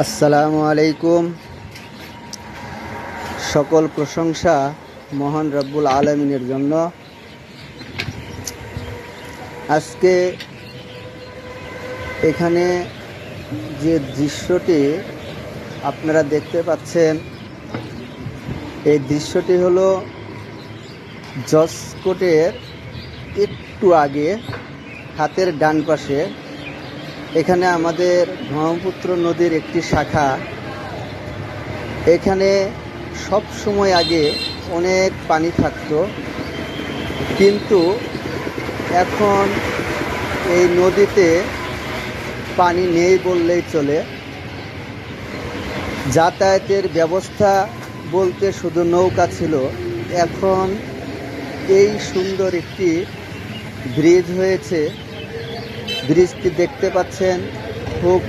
আসসালামু আলাইকুম। সকল প্রশংসা মহান রব্বুল আলামিনের জন্য। আজকে এখানে যে দৃশ্যটি আপনারা দেখতে পাচ্ছেন, এই দৃশ্যটি হলো জজকোর্টের একটু আগে হাতের ডান পাশে। এখানে আমাদের ব্রহ্মপুত্র নদীর একটি শাখা। এখানে সব সময় আগে অনেক পানি থাকতো, কিন্তু এখন এই নদীতে পানি নেই বললেই চলে। যাতায়াতের ব্যবস্থা বলতে শুধু নৌকা ছিল, এখন এই সুন্দর একটি ব্রিজ হয়েছে। ব্রিজটি দেখতে পাচ্ছেন, খুব